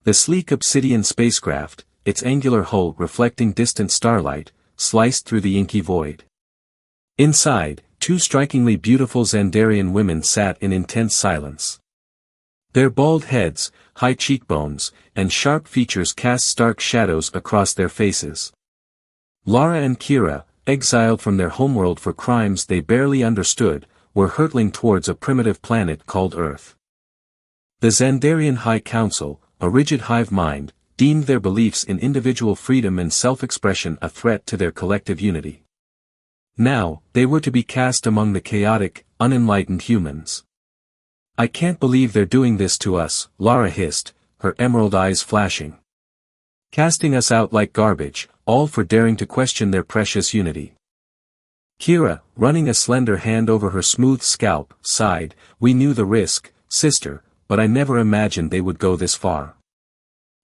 The sleek obsidian spacecraft, its angular hull reflecting distant starlight, sliced through the inky void. Inside, two strikingly beautiful Xandarian women sat in intense silence. Their bald heads, high cheekbones, and sharp features cast stark shadows across their faces. Lara and Kira, exiled from their homeworld for crimes they barely understood, were hurtling towards a primitive planet called Earth. The Xandarian High Council, a rigid hive mind, deemed their beliefs in individual freedom and self-expression a threat to their collective unity. Now, they were to be cast among the chaotic, unenlightened humans. "I can't believe they're doing this to us," Lara hissed, her emerald eyes flashing. "Casting us out like garbage, all for daring to question their precious unity." Kira, running a slender hand over her smooth scalp, sighed, "We knew the risk, sister, but I never imagined they would go this far."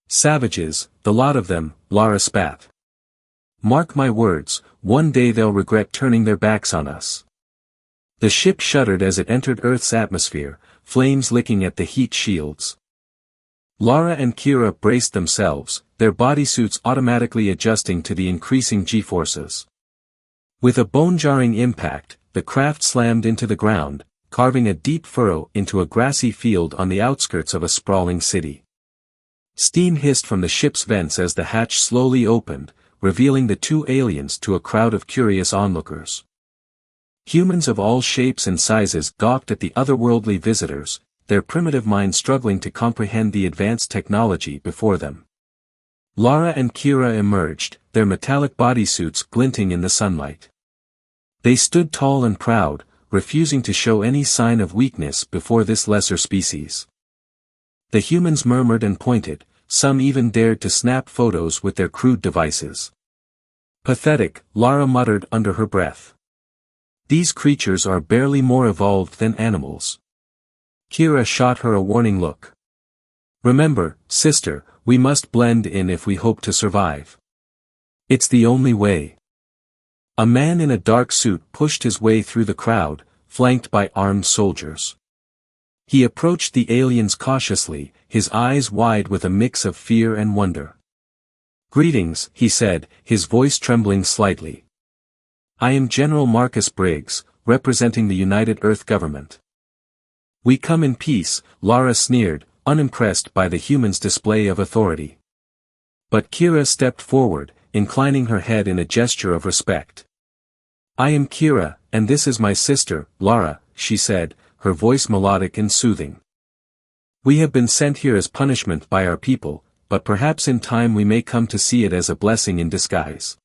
"Savages, the lot of them," Lara spat. "Mark my words, one day they'll regret turning their backs on us." The ship shuddered as it entered Earth's atmosphere, flames licking at the heat shields. Lara and Kira braced themselves, their bodysuits automatically adjusting to the increasing G-forces. With a bone-jarring impact, the craft slammed into the ground, carving a deep furrow into a grassy field on the outskirts of a sprawling city. Steam hissed from the ship's vents as the hatch slowly opened, revealing the two aliens to a crowd of curious onlookers. Humans of all shapes and sizes gawked at the otherworldly visitors, their primitive minds struggling to comprehend the advanced technology before them. Lara and Kira emerged, their metallic bodysuits glinting in the sunlight. They stood tall and proud, refusing to show any sign of weakness before this lesser species. The humans murmured and pointed, some even dared to snap photos with their crude devices. "Pathetic," Lara muttered under her breath. "These creatures are barely more evolved than animals." Kira shot her a warning look. "Remember, sister, we must blend in if we hope to survive. It's the only way." A man in a dark suit pushed his way through the crowd, flanked by armed soldiers. He approached the aliens cautiously, his eyes wide with a mix of fear and wonder. "Greetings," he said, his voice trembling slightly. "I am General Marcus Briggs, representing the United Earth government." "We come in peace," Lara sneered, unimpressed by the human's display of authority. But Kira stepped forward, inclining her head in a gesture of respect. "I am Kira, and this is my sister, Lara," she said, her voice melodic and soothing. "We have been sent here as punishment by our people, but perhaps in time we may come to see it as a blessing in disguise."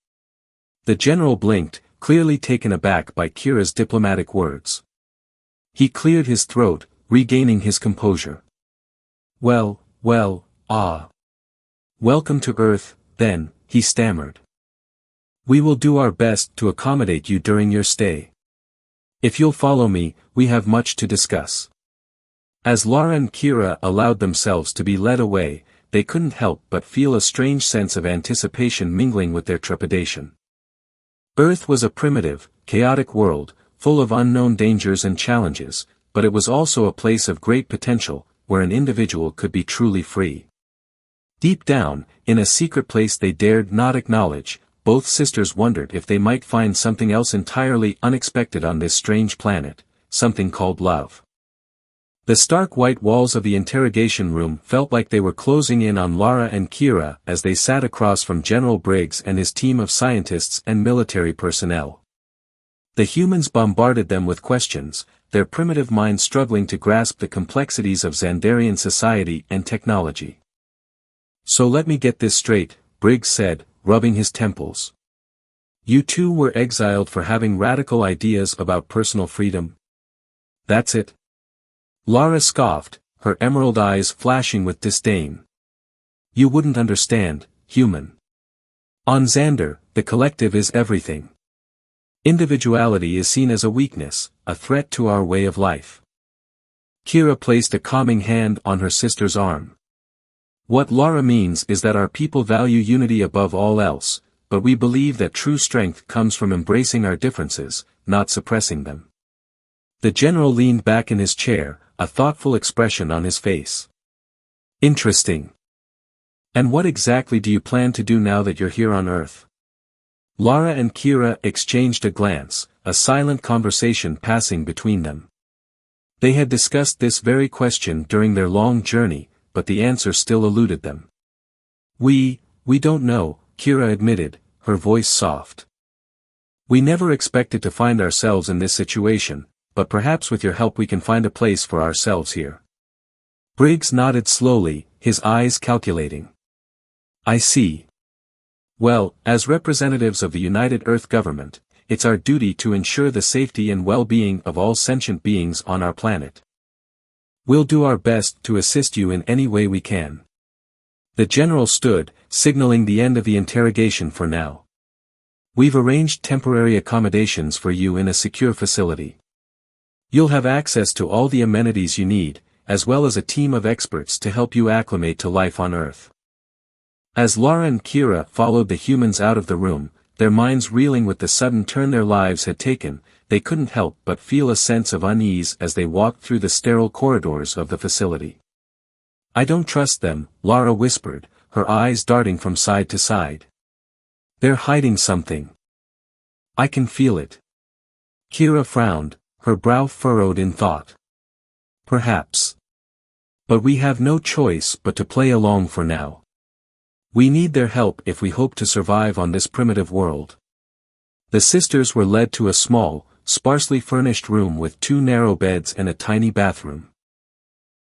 The general blinked, clearly taken aback by Kira's diplomatic words. He cleared his throat, regaining his composure. Well, welcome to Earth, then," he stammered. "We will do our best to accommodate you during your stay. If you'll follow me, we have much to discuss." As Lara and Kira allowed themselves to be led away, they couldn't help but feel a strange sense of anticipation mingling with their trepidation. Earth was a primitive, chaotic world, full of unknown dangers and challenges, but it was also a place of great potential, where an individual could be truly free. Deep down, in a secret place they dared not acknowledge, both sisters wondered if they might find something else entirely unexpected on this strange planet, something called love. The stark white walls of the interrogation room felt like they were closing in on Lara and Kira as they sat across from General Briggs and his team of scientists and military personnel. The humans bombarded them with questions, their primitive minds struggling to grasp the complexities of Xandarian society and technology. "So let me get this straight," Briggs said, rubbing his temples. "You two were exiled for having radical ideas about personal freedom?" "That's it." Lara scoffed, her emerald eyes flashing with disdain. "You wouldn't understand, human. On Xander, the collective is everything. Individuality is seen as a weakness, a threat to our way of life." Kira placed a calming hand on her sister's arm. "What Lara means is that our people value unity above all else, but we believe that true strength comes from embracing our differences, not suppressing them." The general leaned back in his chair, a thoughtful expression on his face. "Interesting. And what exactly do you plan to do now that you're here on Earth? Lara and Kira exchanged a glance, a silent conversation passing between them. They had discussed this very question during their long journey, but the answer still eluded them. We don't know, Kira admitted, her voice soft. We never expected to find ourselves in this situation, but perhaps with your help we can find a place for ourselves here. Briggs nodded slowly, his eyes calculating. I see. Well, as representatives of the United Earth Government, it's our duty to ensure the safety and well-being of all sentient beings on our planet. We'll do our best to assist you in any way we can. The general stood, signaling the end of the interrogation for now. We've arranged temporary accommodations for you in a secure facility. You'll have access to all the amenities you need, as well as a team of experts to help you acclimate to life on Earth. As Lara and Kira followed the humans out of the room, their minds reeling with the sudden turn their lives had taken, they couldn't help but feel a sense of unease as they walked through the sterile corridors of the facility. I don't trust them, Lara whispered, her eyes darting from side to side. They're hiding something. I can feel it. Kira frowned, her brow furrowed in thought. Perhaps. But we have no choice but to play along for now. We need their help if we hope to survive on this primitive world. The sisters were led to a small, sparsely furnished room with 2 narrow beds and a tiny bathroom.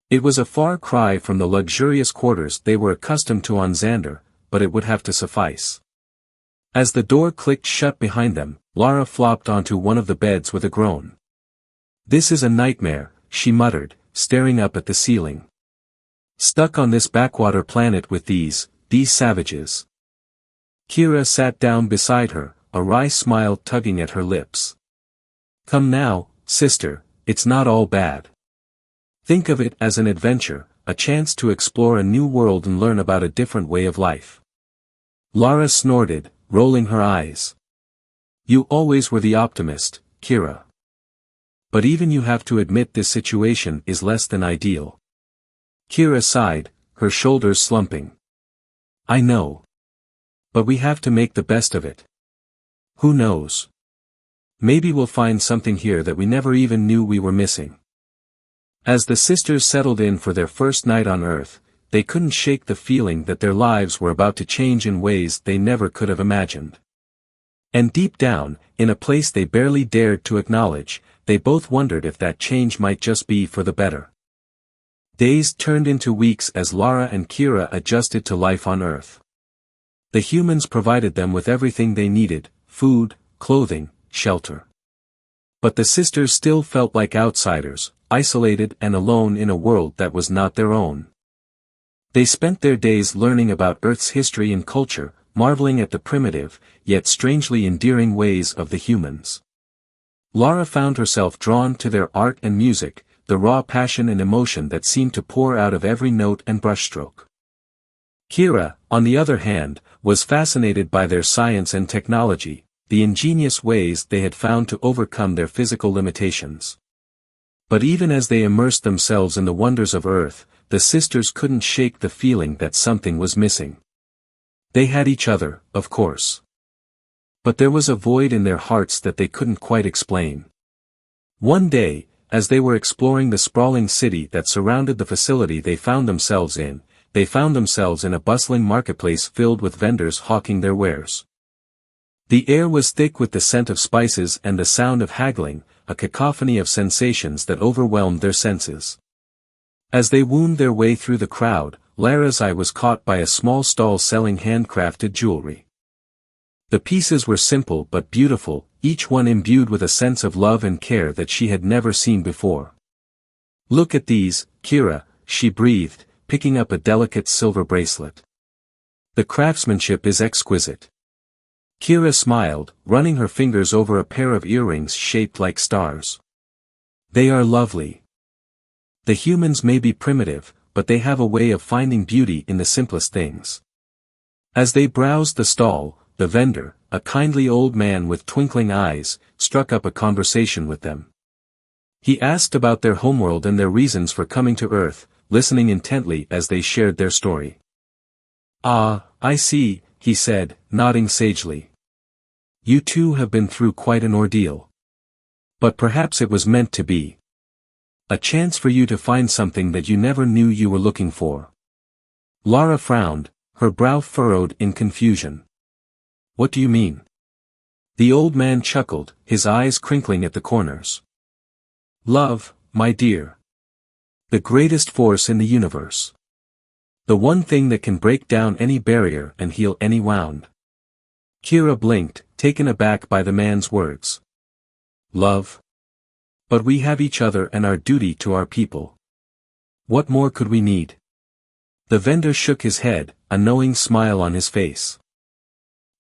It was a far cry from the luxurious quarters they were accustomed to on Xander, but it would have to suffice. As the door clicked shut behind them, Lara flopped onto one of the beds with a groan. This is a nightmare, she muttered, staring up at the ceiling. Stuck on this backwater planet with these savages. Kira sat down beside her, a wry smile tugging at her lips. Come now, sister, it's not all bad. Think of it as an adventure, a chance to explore a new world and learn about a different way of life. Lara snorted, rolling her eyes. You always were the optimist, Kira. But even you have to admit this situation is less than ideal. Kira sighed, her shoulders slumping. I know. But we have to make the best of it. Who knows? Maybe we'll find something here that we never even knew we were missing. As the sisters settled in for their first night on Earth, they couldn't shake the feeling that their lives were about to change in ways they never could have imagined. And deep down, in a place they barely dared to acknowledge, they both wondered if that change might just be for the better. Days turned into weeks as Lara and Kira adjusted to life on Earth. The humans provided them with everything they needed, food, clothing, shelter. But the sisters still felt like outsiders, isolated and alone in a world that was not their own. They spent their days learning about Earth's history and culture, marveling at the primitive, yet strangely endearing ways of the humans. Lara found herself drawn to their art and music, the raw passion and emotion that seemed to pour out of every note and brushstroke. Kira, on the other hand, was fascinated by their science and technology, the ingenious ways they had found to overcome their physical limitations. But even as they immersed themselves in the wonders of Earth, the sisters couldn't shake the feeling that something was missing. They had each other, of course. But there was a void in their hearts that they couldn't quite explain. One day, as they were exploring the sprawling city that surrounded the facility they found themselves in a bustling marketplace filled with vendors hawking their wares. The air was thick with the scent of spices and the sound of haggling, a cacophony of sensations that overwhelmed their senses. As they wound their way through the crowd, Lara's eye was caught by a small stall selling handcrafted jewelry. The pieces were simple but beautiful, each one imbued with a sense of love and care that she had never seen before. Look at these, Kira, she breathed, picking up a delicate silver bracelet. The craftsmanship is exquisite. Kira smiled, running her fingers over a pair of earrings shaped like stars. They are lovely. The humans may be primitive, but they have a way of finding beauty in the simplest things. As they browsed the stall, the vendor, a kindly old man with twinkling eyes, struck up a conversation with them. He asked about their homeworld and their reasons for coming to Earth, listening intently as they shared their story. Ah, I see, he said, nodding sagely. You two have been through quite an ordeal. But perhaps it was meant to be. A chance for you to find something that you never knew you were looking for. Lara frowned, her brow furrowed in confusion. What do you mean? The old man chuckled, his eyes crinkling at the corners. Love, my dear. The greatest force in the universe. The one thing that can break down any barrier and heal any wound. Kira blinked, taken aback by the man's words. Love? But we have each other and our duty to our people. What more could we need? The vendor shook his head, a knowing smile on his face.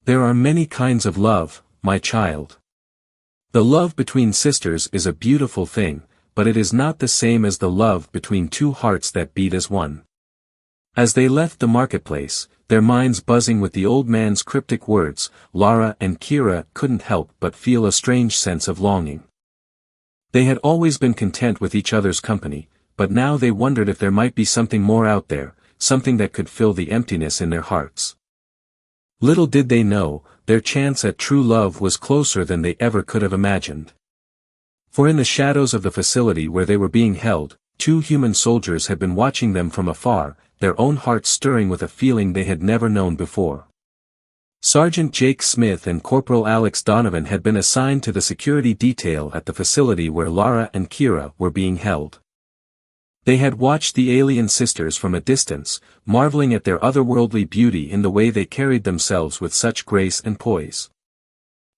There are many kinds of love, my child. The love between sisters is a beautiful thing, but it is not the same as the love between two hearts that beat as one. As they left the marketplace, their minds buzzing with the old man's cryptic words, Lara and Kira couldn't help but feel a strange sense of longing. They had always been content with each other's company, but now they wondered if there might be something more out there, something that could fill the emptiness in their hearts. Little did they know, their chance at true love was closer than they ever could have imagined. For in the shadows of the facility where they were being held, two human soldiers had been watching them from afar, their own hearts stirring with a feeling they had never known before. Sergeant Jake Smith and Corporal Alex Donovan had been assigned to the security detail at the facility where Lara and Kira were being held. They had watched the alien sisters from a distance, marveling at their otherworldly beauty in the way they carried themselves with such grace and poise.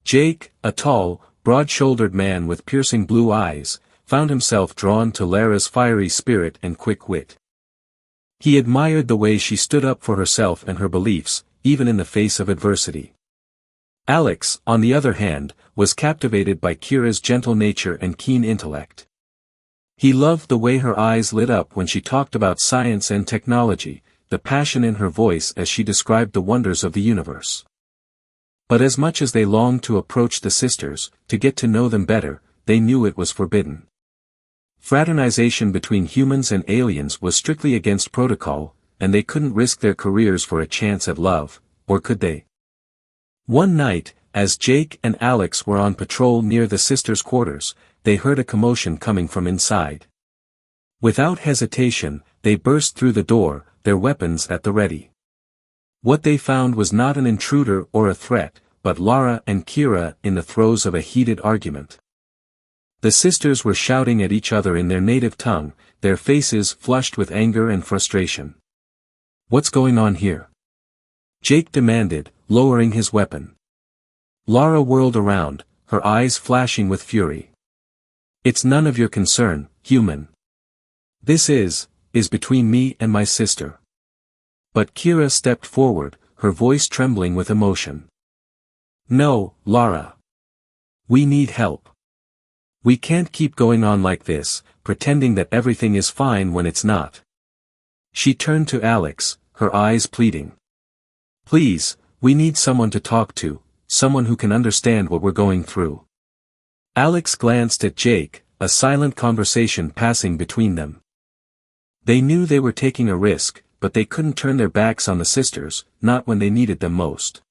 Jake, a tall, broad-shouldered man with piercing blue eyes, found himself drawn to Lara's fiery spirit and quick wit. He admired the way she stood up for herself and her beliefs, even in the face of adversity. Alex, on the other hand, was captivated by Kira's gentle nature and keen intellect. He loved the way her eyes lit up when she talked about science and technology, the passion in her voice as she described the wonders of the universe. But as much as they longed to approach the sisters, to get to know them better, they knew it was forbidden. Fraternization between humans and aliens was strictly against protocol, and they couldn't risk their careers for a chance at love, or could they? One night, as Jake and Alex were on patrol near the sisters' quarters, they heard a commotion coming from inside. Without hesitation, they burst through the door, their weapons at the ready. What they found was not an intruder or a threat, but Lara and Kira in the throes of a heated argument. The sisters were shouting at each other in their native tongue, their faces flushed with anger and frustration. What's going on here? Jake demanded, lowering his weapon. Lara whirled around, her eyes flashing with fury. It's none of your concern, human. This is between me and my sister. But Kira stepped forward, her voice trembling with emotion. No, Lara. We need help. We can't keep going on like this, pretending that everything is fine when it's not. She turned to Alex, her eyes pleading. Please, we need someone to talk to, someone who can understand what we're going through. Alex glanced at Jake, a silent conversation passing between them. They knew they were taking a risk, but they couldn't turn their backs on the sisters, not when they needed them most.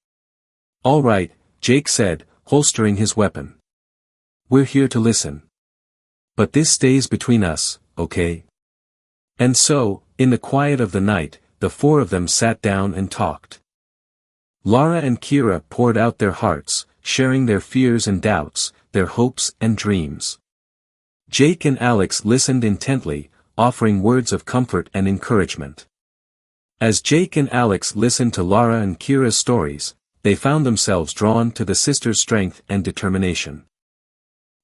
All right, Jake said, holstering his weapon. We're here to listen. But this stays between us, okay? And so, in the quiet of the night, the four of them sat down and talked. Lara and Kira poured out their hearts, sharing their fears and doubts, their hopes and dreams. Jake and Alex listened intently, offering words of comfort and encouragement. As Jake and Alex listened to Lara and Kira's stories, they found themselves drawn to the sisters' strength and determination.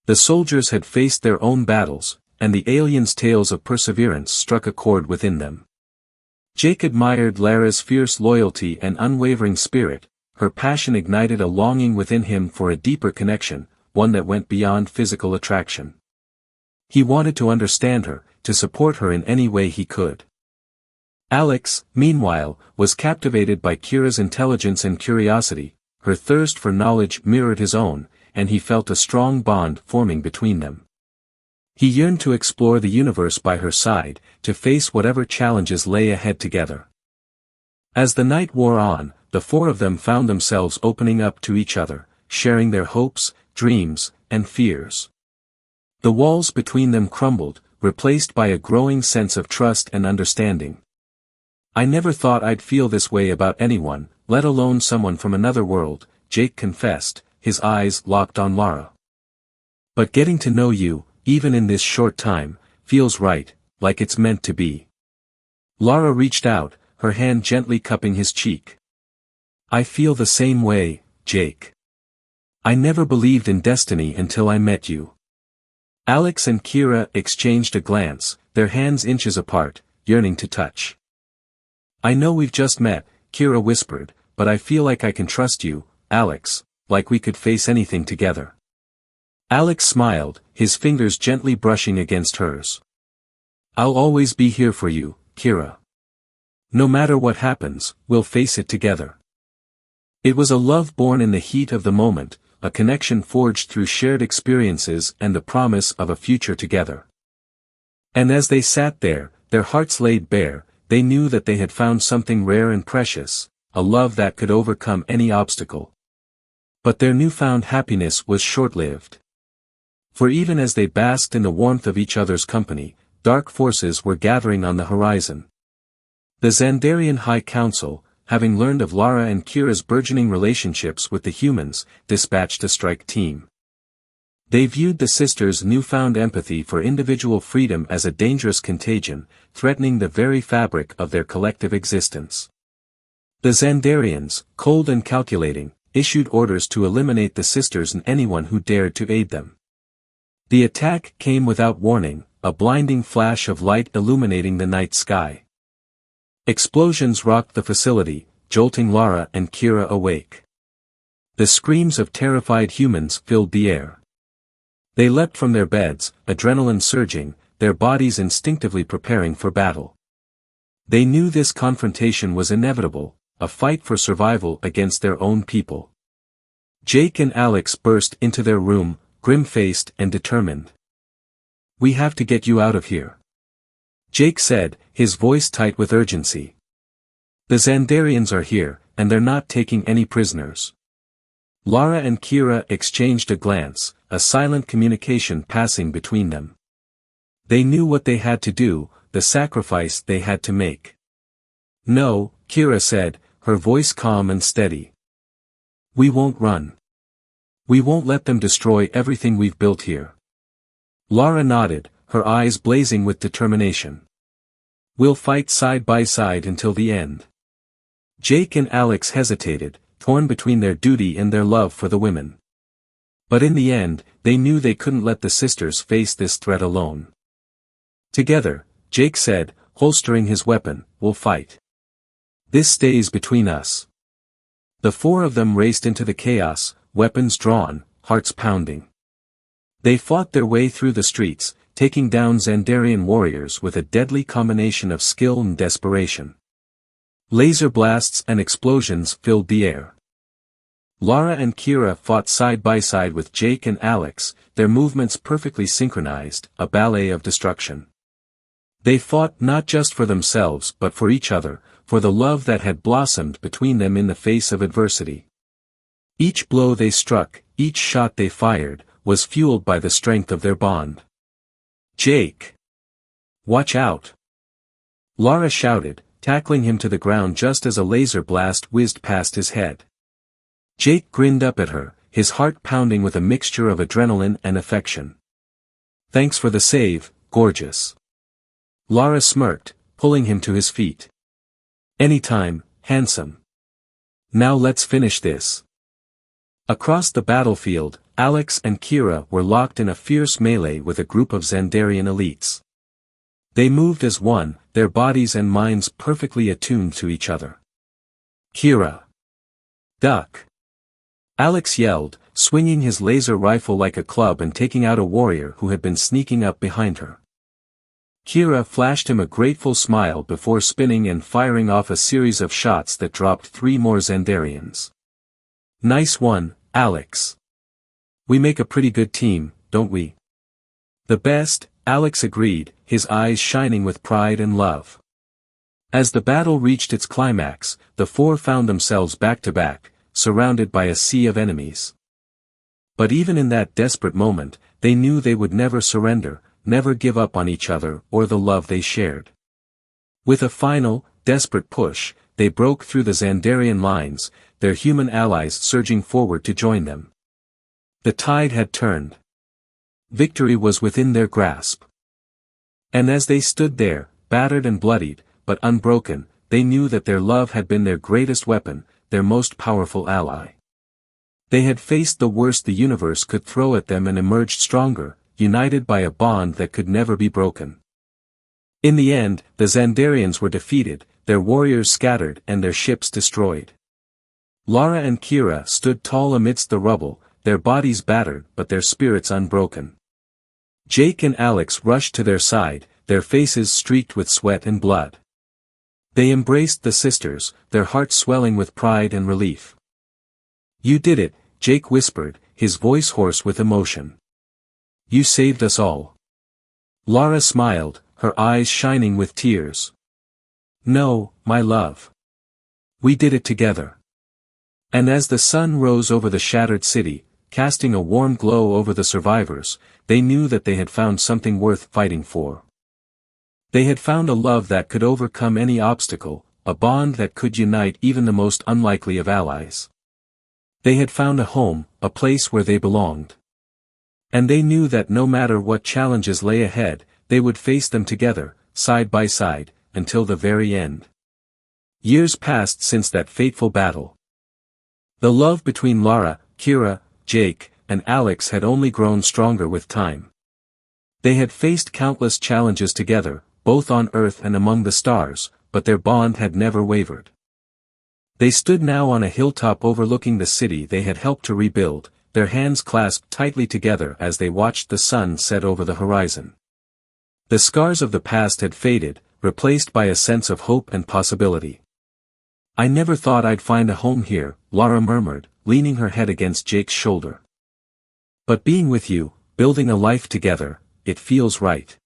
The soldiers had faced their own battles, and the aliens' tales of perseverance struck a chord within them. Jake admired Lara's fierce loyalty and unwavering spirit, her passion ignited a longing within him for a deeper connection, one that went beyond physical attraction. He wanted to understand her, to support her in any way he could. Alex, meanwhile, was captivated by Kira's intelligence and curiosity, her thirst for knowledge mirrored his own, and he felt a strong bond forming between them. He yearned to explore the universe by her side, to face whatever challenges lay ahead together. As the night wore on, the four of them found themselves opening up to each other, sharing their hopes, dreams, and fears. The walls between them crumbled, replaced by a growing sense of trust and understanding. "I never thought I'd feel this way about anyone, let alone someone from another world," Jake confessed, his eyes locked on Lara. "But getting to know you, even in this short time, feels right, like it's meant to be." Lara reached out, her hand gently cupping his cheek. "I feel the same way, Jake. I never believed in destiny until I met you." Alex and Kira exchanged a glance, their hands inches apart, yearning to touch. "I know we've just met," Kira whispered, "but I feel like I can trust you, Alex, like we could face anything together." Alex smiled, his fingers gently brushing against hers. "I'll always be here for you, Kira. No matter what happens, we'll face it together." It was a love born in the heat of the moment, a connection forged through shared experiences and the promise of a future together. And as they sat there, their hearts laid bare, they knew that they had found something rare and precious, a love that could overcome any obstacle. But their newfound happiness was short-lived. For even as they basked in the warmth of each other's company, dark forces were gathering on the horizon. The Xandarian High Council, having learned of Lara and Kira's burgeoning relationships with the humans, dispatched a strike team. They viewed the sisters' newfound empathy for individual freedom as a dangerous contagion, threatening the very fabric of their collective existence. The Xandarians, cold and calculating, issued orders to eliminate the sisters and anyone who dared to aid them. The attack came without warning, a blinding flash of light illuminating the night sky. Explosions rocked the facility, jolting Lara and Kira awake. The screams of terrified humans filled the air. They leapt from their beds, adrenaline surging, their bodies instinctively preparing for battle. They knew this confrontation was inevitable, a fight for survival against their own people. Jake and Alex burst into their room, grim-faced and determined. "We have to get you out of here," Jake said, his voice tight with urgency. "The Xandarians are here, and they're not taking any prisoners." Lara and Kira exchanged a glance, a silent communication passing between them. They knew what they had to do, the sacrifice they had to make. "No," Kira said, her voice calm and steady. "We won't run. We won't let them destroy everything we've built here." Lara nodded, her eyes blazing with determination. "We'll fight side by side until the end." Jake and Alex hesitated, torn between their duty and their love for the women. But in the end, they knew they couldn't let the sisters face this threat alone. "Together," Jake said, holstering his weapon, "we'll fight. This stays between us." The four of them raced into the chaos, weapons drawn, hearts pounding. They fought their way through the streets, taking down Xandarian warriors with a deadly combination of skill and desperation. Laser blasts and explosions filled the air. Lara and Kira fought side by side with Jake and Alex, their movements perfectly synchronized, a ballet of destruction. They fought not just for themselves but for each other, for the love that had blossomed between them in the face of adversity. Each blow they struck, each shot they fired, was fueled by the strength of their bond. "Jake! Watch out!" Lara shouted, tackling him to the ground just as a laser blast whizzed past his head. Jake grinned up at her, his heart pounding with a mixture of adrenaline and affection. "Thanks for the save, gorgeous." Lara smirked, pulling him to his feet. "Anytime, handsome. Now let's finish this." Across the battlefield, Alex and Kira were locked in a fierce melee with a group of Xandarian elites. They moved as one, their bodies and minds perfectly attuned to each other. "Kira! Duck!" Alex yelled, swinging his laser rifle like a club and taking out a warrior who had been sneaking up behind her. Kira flashed him a grateful smile before spinning and firing off a series of shots that dropped 3 more Xandarians. "Nice one, Alex. We make a pretty good team, don't we?" "The best," Alex agreed, his eyes shining with pride and love. As the battle reached its climax, the four found themselves back to back, surrounded by a sea of enemies. But even in that desperate moment, they knew they would never surrender, never give up on each other or the love they shared. With a final, desperate push, they broke through the Xandarian lines, their human allies surging forward to join them. The tide had turned. Victory was within their grasp. And as they stood there, battered and bloodied, but unbroken, they knew that their love had been their greatest weapon, their most powerful ally. They had faced the worst the universe could throw at them and emerged stronger, united by a bond that could never be broken. In the end, the Xandarians were defeated, their warriors scattered and their ships destroyed. Lara and Kira stood tall amidst the rubble, their bodies battered but their spirits unbroken. Jake and Alex rushed to their side, their faces streaked with sweat and blood. They embraced the sisters, their hearts swelling with pride and relief. "You did it," Jake whispered, his voice hoarse with emotion. "You saved us all." Lara smiled, her eyes shining with tears. "No, my love. We did it together." And as the sun rose over the shattered city, casting a warm glow over the survivors, they knew that they had found something worth fighting for. They had found a love that could overcome any obstacle, a bond that could unite even the most unlikely of allies. They had found a home, a place where they belonged. And they knew that no matter what challenges lay ahead, they would face them together, side by side, until the very end. Years passed since that fateful battle. The love between Lara, Kira, Jake, and Alex had only grown stronger with time. They had faced countless challenges together, both on Earth and among the stars, but their bond had never wavered. They stood now on a hilltop overlooking the city they had helped to rebuild, their hands clasped tightly together as they watched the sun set over the horizon. The scars of the past had faded, replaced by a sense of hope and possibility. "I never thought I'd find a home here," Lara murmured, leaning her head against Jake's shoulder. "But being with you, building a life together, it feels right."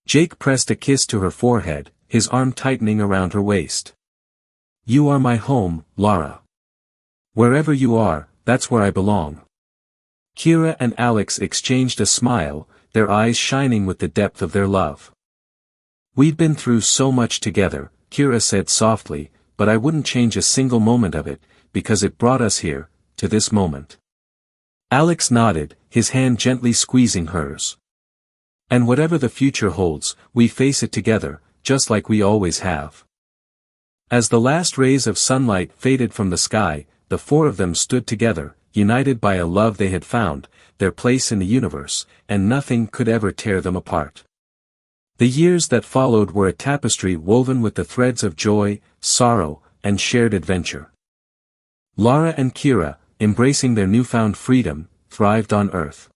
Jake pressed a kiss to her forehead, his arm tightening around her waist. "You are my home, Lara. Wherever you are, that's where I belong." Kira and Alex exchanged a smile, their eyes shining with the depth of their love. "We've been through so much together," Kira said softly, "but I wouldn't change a single moment of it, because it brought us here, to this moment." Alex nodded, his hand gently squeezing hers. "And whatever the future holds, we face it together, just like we always have." As the last rays of sunlight faded from the sky, the four of them stood together, united by a love they had found, their place in the universe, and nothing could ever tear them apart. The years that followed were a tapestry woven with the threads of joy, sorrow, and shared adventure. Lara and Kira, embracing their newfound freedom, thrived on Earth.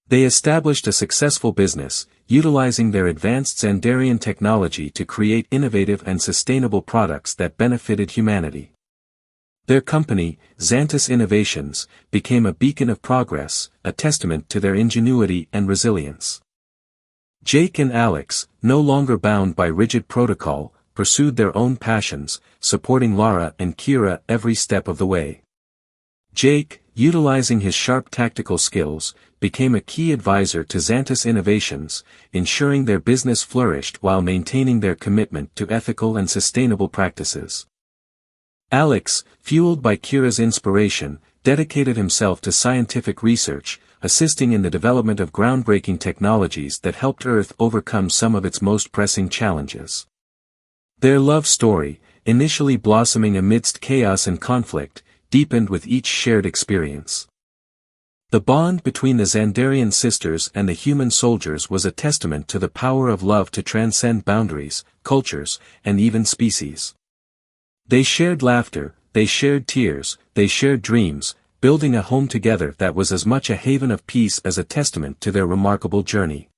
They established a successful business, utilizing their advanced Xandarian technology to create innovative and sustainable products that benefited humanity. Their company, Xantus Innovations, became a beacon of progress, a testament to their ingenuity and resilience. Jake and Alex, no longer bound by rigid protocol, pursued their own passions, supporting Lara and Kira every step of the way. Jake, utilizing his sharp tactical skills, became a key advisor to Xantus Innovations, ensuring their business flourished while maintaining their commitment to ethical and sustainable practices. Alex, fueled by Kira's inspiration, dedicated himself to scientific research, assisting in the development of groundbreaking technologies that helped Earth overcome some of its most pressing challenges. Their love story, initially blossoming amidst chaos and conflict, deepened with each shared experience. The bond between the Xandarian sisters and the human soldiers was a testament to the power of love to transcend boundaries, cultures, and even species. They shared laughter, they shared tears, they shared dreams, building a home together that was as much a haven of peace as a testament to their remarkable journey.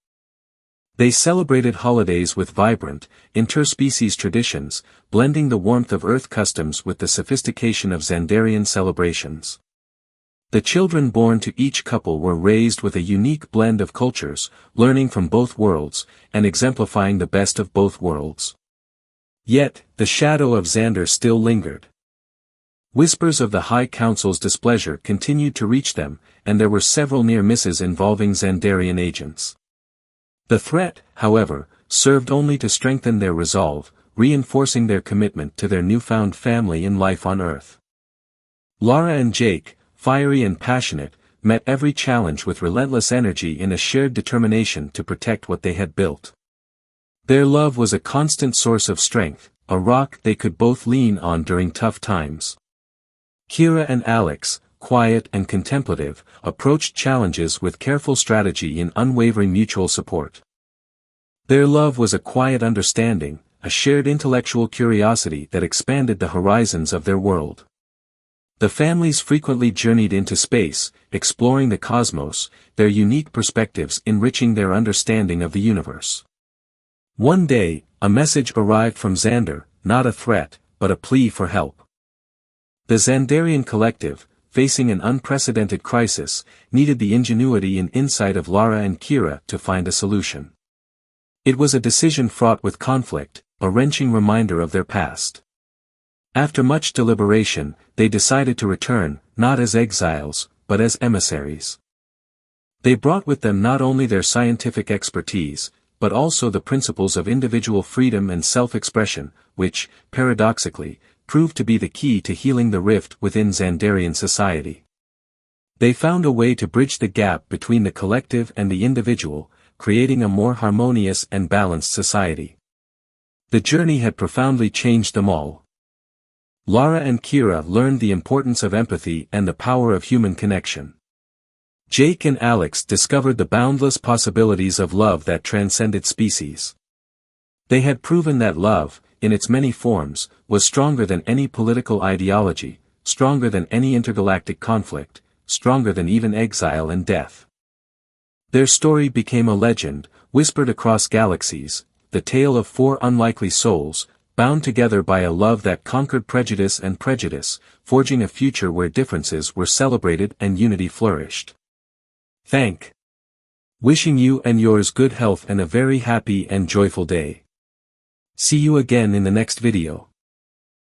They celebrated holidays with vibrant, interspecies traditions, blending the warmth of Earth customs with the sophistication of Xandarian celebrations. The children born to each couple were raised with a unique blend of cultures, learning from both worlds, and exemplifying the best of both worlds. Yet, the shadow of Xander still lingered. Whispers of the High Council's displeasure continued to reach them, and there were several near misses involving Xandarian agents. The threat, however, served only to strengthen their resolve, reinforcing their commitment to their newfound family and life on Earth. Lara and Jake, fiery and passionate, met every challenge with relentless energy in a shared determination to protect what they had built. Their love was a constant source of strength, a rock they could both lean on during tough times. Kira and Alex, quiet and contemplative, approached challenges with careful strategy and unwavering mutual support. Their love was a quiet understanding, a shared intellectual curiosity that expanded the horizons of their world. The families frequently journeyed into space, exploring the cosmos, their unique perspectives enriching their understanding of the universe. One day, a message arrived from Xander, not a threat, but a plea for help. The Xandarian collective, facing an unprecedented crisis, needed the ingenuity and insight of Lara and Kira to find a solution. It was a decision fraught with conflict, a wrenching reminder of their past. After much deliberation, they decided to return, not as exiles, but as emissaries. They brought with them not only their scientific expertise, but also the principles of individual freedom and self-expression, which, paradoxically, proved to be the key to healing the rift within Xandarian society. They found a way to bridge the gap between the collective and the individual, creating a more harmonious and balanced society. The journey had profoundly changed them all. Lara and Kira learned the importance of empathy and the power of human connection. Jake and Alex discovered the boundless possibilities of love that transcended species. They had proven that love, in its many forms, was stronger than any political ideology, stronger than any intergalactic conflict, stronger than even exile and death. Their story became a legend, whispered across galaxies, the tale of four unlikely souls, bound together by a love that conquered prejudice and prejudice, forging a future where differences were celebrated and unity flourished. Wishing you and yours good health and a very happy and joyful day. See you again in the next video.